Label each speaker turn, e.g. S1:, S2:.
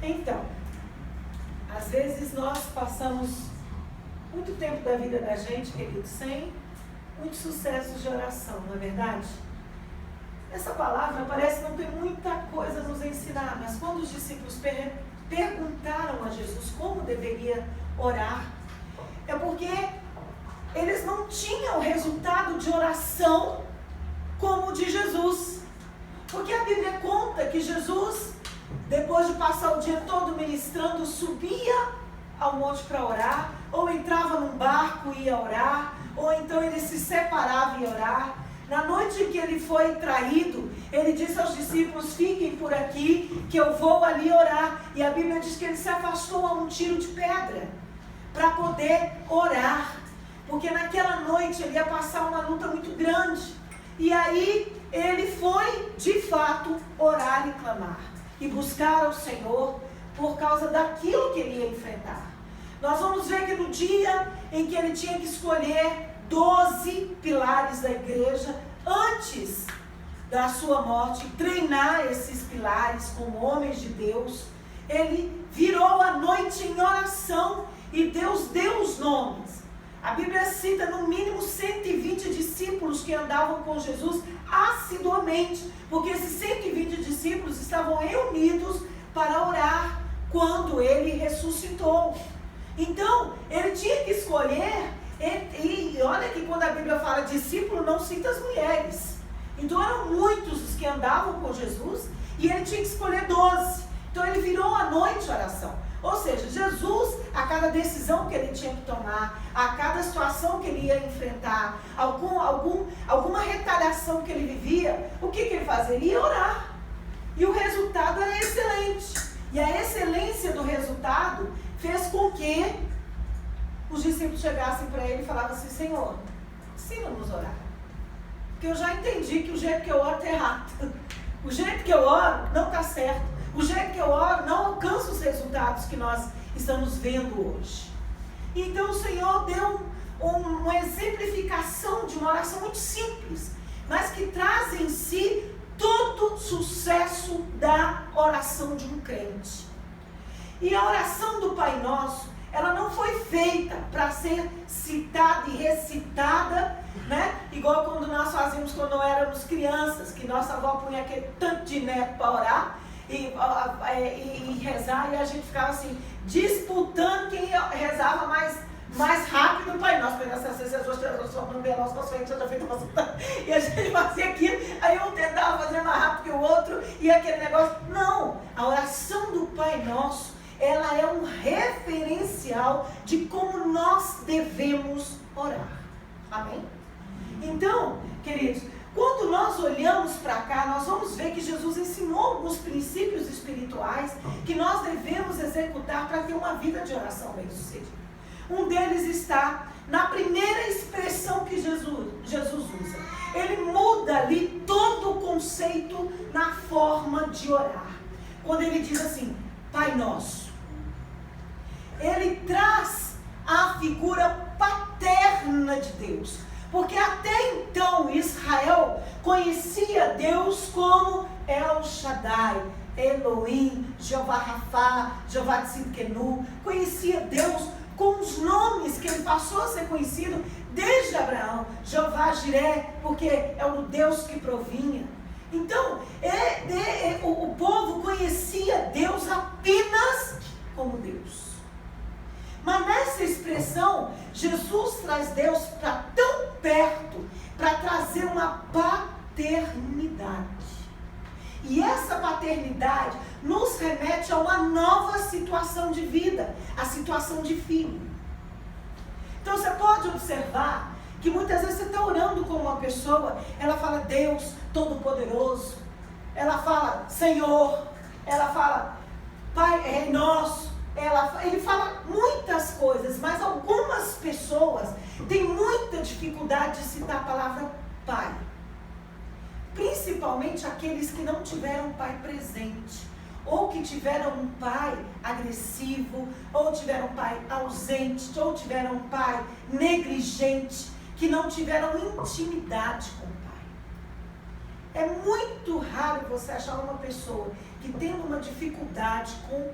S1: Então, às vezes nós passamos muito tempo da vida da gente, querido, sem muitos sucessos de oração, não é verdade? Essa palavra parece não ter muita coisa a nos ensinar, mas quando os discípulos perguntaram a Jesus como deveria orar, é porque eles não tinham resultado de oração como o de Jesus. Porque a Bíblia conta que Jesus, depois de passar o dia todo ministrando, subia ao monte para orar, ou entrava num barco e ia orar, ou então ele se separava e ia orar. Na noite em que ele foi traído, ele disse aos discípulos: fiquem por aqui, que eu vou ali orar. E a Bíblia diz que ele se afastou a um tiro de pedra, para poder orar. Porque naquela noite ele ia passar uma luta muito grande. E aí ele foi, de fato, orar e clamar. E buscar ao Senhor por causa daquilo que ele ia enfrentar. Nós vamos ver que no dia em que ele tinha que escolher 12 pilares da igreja, antes da sua morte, treinar esses pilares como homens de Deus, ele virou a noite em oração e Deus deu os nomes. A Bíblia cita no mínimo 120 discípulos que andavam com Jesus assiduamente, porque esses 120 discípulos estavam reunidos para orar quando ele ressuscitou. Então, ele tinha que escolher, e olha que quando a Bíblia fala discípulo, não cita as mulheres. Então eram muitos os que andavam com Jesus, e ele tinha que escolher 12. Então ele virou a noite oração. Ou seja, Jesus, a cada decisão que ele tinha que tomar, a cada situação que ele ia enfrentar, alguma retaliação que ele vivia, o que ele fazia? Ele ia orar. E o resultado era excelente. E a excelência do resultado fez com que os discípulos chegassem para ele e falavam assim: Senhor, ensina-nos a orar. Porque eu já entendi que o jeito que eu oro está errado. O jeito que eu oro não está certo. O jeito que eu oro não alcança os resultados que nós estamos vendo hoje. Então o Senhor deu uma exemplificação de uma oração muito simples, mas que traz em si todo o sucesso da oração de um crente. E a oração do Pai Nosso, ela não foi feita para ser citada e recitada, né? Igual quando nós fazíamos quando éramos crianças, que nossa avó punha aquele tanto de neto para orar e rezar, e a gente ficava assim, disputando quem rezava mais rápido. Pai Nosso, e a gente fazia aquilo, aí um tentava fazer mais rápido que o outro, e aquele negócio. Não, a oração do Pai Nosso, ela é um referencial de como nós devemos orar. Amém? Então, queridos, quando nós olhamos para cá, nós vamos ver que Jesus ensinou alguns princípios espirituais que nós devemos executar para ter uma vida de oração bem-sucedida. Um deles está na primeira expressão que Jesus usa. Ele muda ali todo o conceito na forma de orar. Quando ele diz assim, Pai Nosso, ele traz a figura paterna de Deus. Porque até então Israel conhecia Deus como El Shaddai, Elohim, Jeová Rafá, Jeová Tzidkenu. Conhecia Deus com os nomes que ele passou a ser conhecido desde Abraão. Jeová Jiré, porque é o Deus que provinha. Então, o povo conhecia Deus apenas como Deus. Mas nessa expressão, Jesus traz Deus para tão perto, para trazer uma paternidade. E essa paternidade nos remete a uma nova situação de vida, a situação de filho. Então você pode observar que muitas vezes você está orando com uma pessoa, ela fala Deus Todo-Poderoso, ela fala Senhor, ela fala Pai Nosso. Ele fala muitas coisas, mas algumas pessoas têm muita dificuldade de citar a palavra pai. Principalmente aqueles que não tiveram um pai presente, ou que tiveram um pai agressivo, ou tiveram um pai ausente, ou tiveram um pai negligente, que não tiveram intimidade com o pai. É muito raro você achar uma pessoa que tem uma dificuldade com